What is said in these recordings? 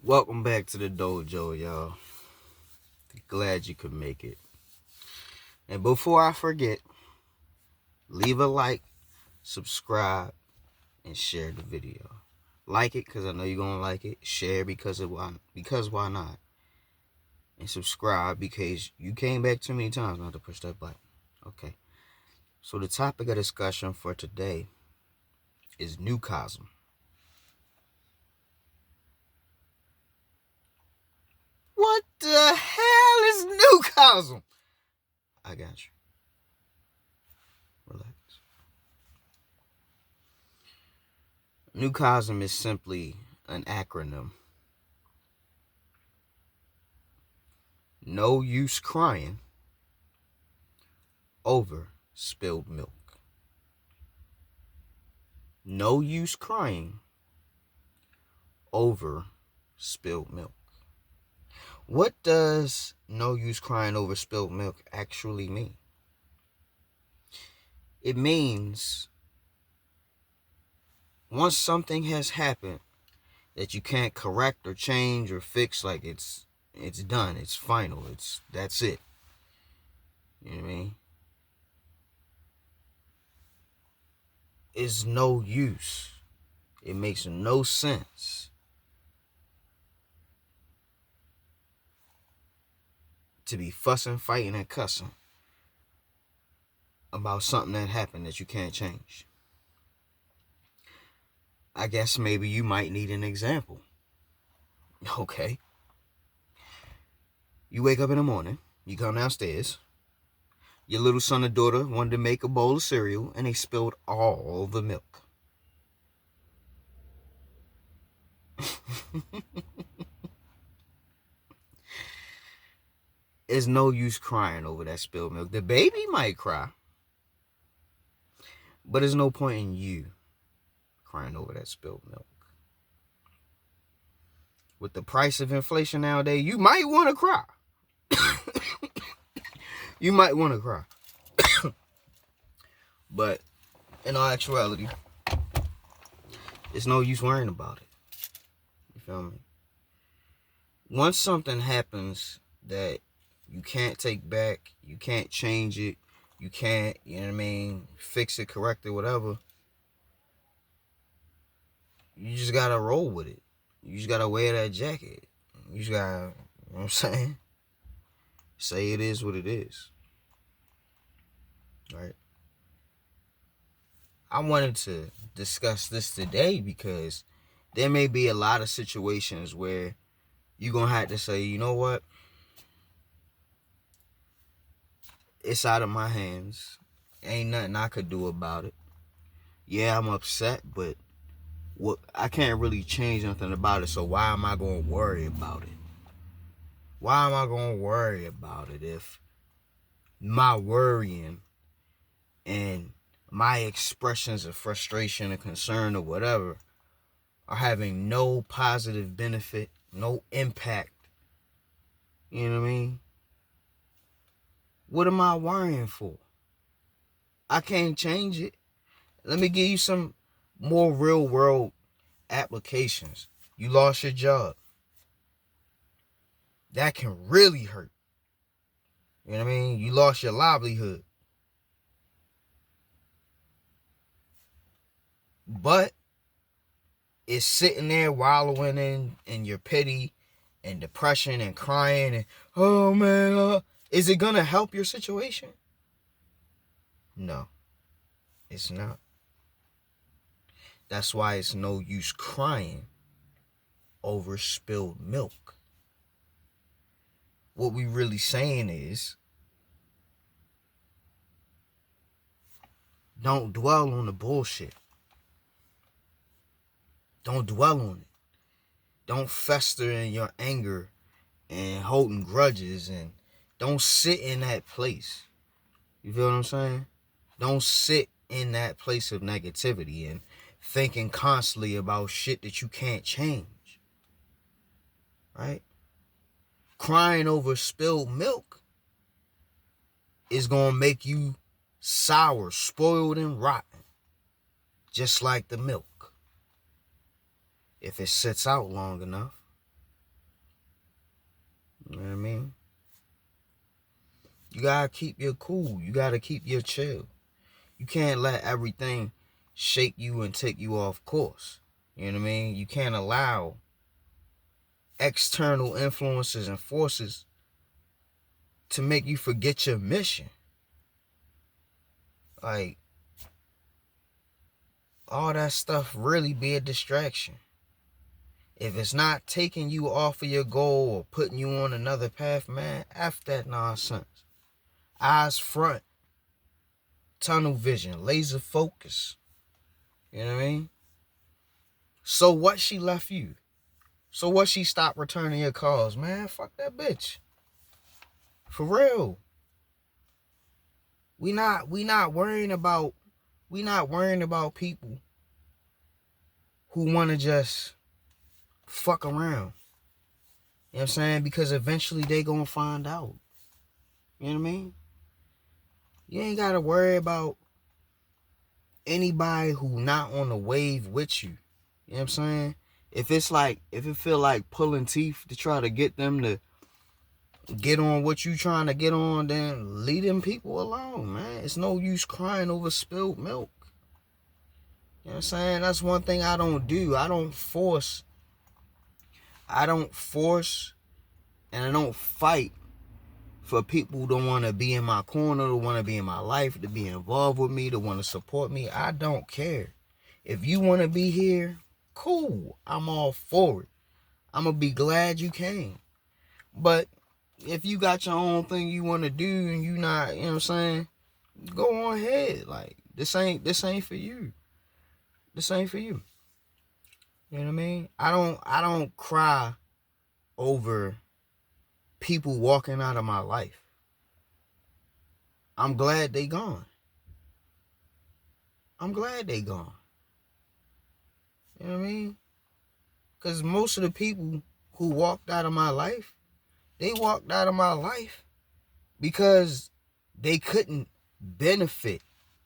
Welcome back to the dojo, y'all. Glad you could make it. And before I forget, leave a like, subscribe, and share the video. Like it because I know you're gonna like it. Share because why not? And subscribe because you came back too many times not to push that button. Okay. So the topic of discussion for today is N.U.C.O.S.M. What the hell is N.U.C.O.S.M? I got you. Relax. N.U.C.O.S.M is simply an acronym. No use crying over spilled milk. No use crying over spilled milk. What does no use crying over spilled milk actually mean? It means once something has happened that you can't correct or change or fix, like it's done, it's final, that's it. You know what I mean? It's no use. It makes no sense to be fussing, fighting, and cussing about something that happened that you can't change. I guess maybe you might need an example. Okay. You wake up in the morning, you come downstairs, your little son or daughter wanted to make a bowl of cereal and they spilled all the milk. There's no use crying over that spilled milk. The baby might cry, but there's no point in you crying over that spilled milk. With the price of inflation nowadays, you might want to cry. You might want to cry. But in all actuality, it's no use worrying about it. You feel me? Once something happens that you can't take back, you can't change it, you can't, you know what I mean, fix it, correct it, whatever, you just gotta roll with it. You just gotta wear that jacket. You just gotta, you know what I'm saying? Say it is what it is. Right? I wanted to discuss this today because there may be a lot of situations where you're gonna have to say, you know what? It's out of my hands. Ain't nothing I could do about it. Yeah, I'm upset, but I can't really change nothing about it, so why am I going to worry about it? Why am I going to worry about it if my worrying and my expressions of frustration and concern or whatever are having no positive benefit, no impact? You know what I mean? What am I worrying for? I can't change it. Let me give you some more real world applications. You lost your job. That can really hurt. You know what I mean? You lost your livelihood. But it's sitting there wallowing in your pity and depression and crying and, oh man, is it going to help your situation? No, it's not. That's why it's no use crying over spilled milk. What we really saying is, don't dwell on the bullshit. Don't dwell on it. Don't fester in your anger and holding grudges, and don't sit in that place. You feel what I'm saying? Don't sit in that place of negativity and thinking constantly about shit that you can't change. Right? Crying over spilled milk is going to make you sour, spoiled, and rotten. Just like the milk. If it sits out long enough. You know what I mean? You gotta keep your cool. You gotta keep your chill. You can't let everything shake you and take you off course. You know what I mean? You can't allow external influences and forces to make you forget your mission. Like, all that stuff really be a distraction. If it's not taking you off of your goal or putting you on another path, man, F that nonsense. Eyes front, tunnel vision, laser focus. You know what I mean? So what she left you? So what she stopped returning your calls? Man, fuck that bitch. For real. We not worrying about people who wanna just fuck around. You know what I'm saying? Because eventually they gonna find out. You know what I mean? You ain't gotta worry about anybody who not on the wave with you. You know what I'm saying? If it feel like pulling teeth to try to get them to get on what you trying to get on, then leave them people alone, man. It's no use crying over spilled milk. You know what I'm saying? That's one thing I don't do. I don't force and I don't fight for people to want to be in my corner, to want to be in my life, to be involved with me, to want to support me. I don't care. If you want to be here, cool. I'm all for it. I'm going to be glad you came. But if you got your own thing you want to do and you not, you know what I'm saying, go on ahead. Like, this ain't for you. This ain't for you. You know what I mean? I don't cry over people walking out of my life. I'm glad they gone. I'm glad they gone. You know what I mean? Because most of the people who walked out of my life, they walked out of my life because they couldn't benefit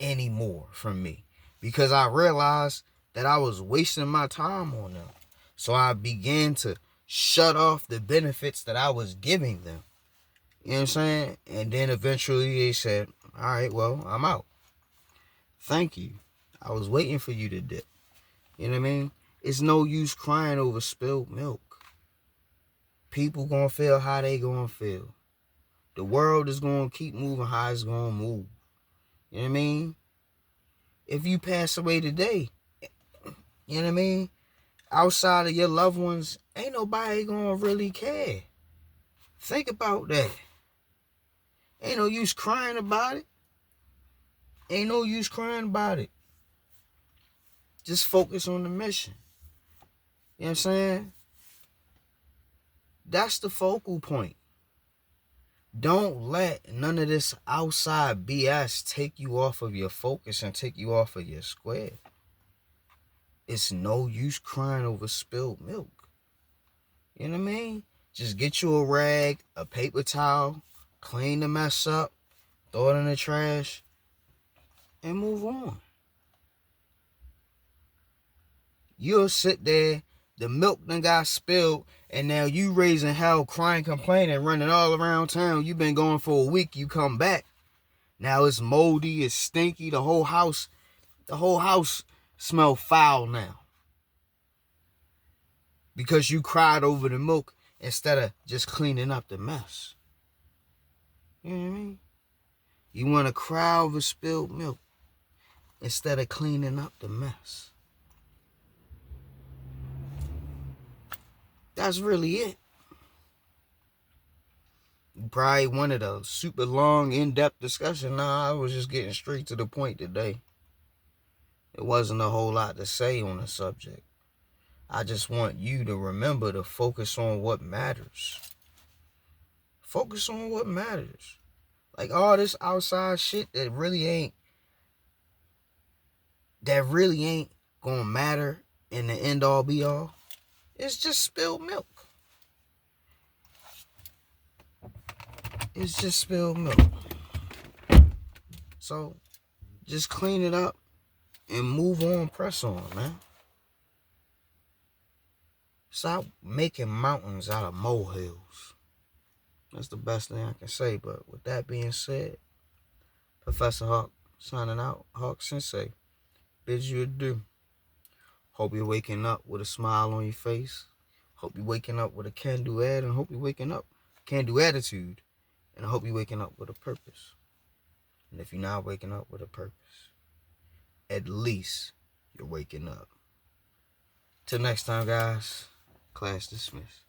anymore from me. Because I realized that I was wasting my time on them. So I began to shut off the benefits that I was giving them. You know what I'm saying? And then eventually they said, all right, well, I'm out. Thank you. I was waiting for you to dip. You know what I mean? It's no use crying over spilled milk. People gonna feel how they gonna feel. The world is gonna keep moving how it's gonna move. You know what I mean? If you pass away today, you know what I mean? Outside of your loved ones, ain't nobody gonna really care. Think about that. Ain't no use crying about it. Ain't no use crying about it. Just focus on the mission. You know what I'm saying? That's the focal point. Don't let none of this outside BS take you off of your focus and take you off of your square. It's no use crying over spilled milk. You know what I mean? Just get you a rag, a paper towel, clean the mess up, throw it in the trash, and move on. You'll sit there, the milk done got spilled, and now you raising hell, crying, complaining, running all around town. You been going for a week, you come back. Now it's moldy, it's stinky, the whole house smell foul now. Because you cried over the milk instead of just cleaning up the mess. You know what I mean? You want to cry over spilled milk instead of cleaning up the mess. That's really it. You probably wanted a super long, in-depth discussion. Nah, I was just getting straight to the point today. It wasn't a whole lot to say on the subject. I just want you to remember to focus on what matters. Focus on what matters. Like all this outside shit that really ain't gonna matter in the end all be all. It's just spilled milk. It's just spilled milk. So just clean it up and move on, press on, man. Stop making mountains out of molehills. That's the best thing I can say. But with that being said, Professor Hawk signing out. Hawk Sensei bids you adieu. Hope you're waking up with a smile on your face. Hope you're waking up with a can-do attitude, and hope you're waking up can-do attitude, and I hope you're waking up with a purpose. And if you're not waking up with a purpose, at least you're waking up. Till next time, guys. Class dismissed.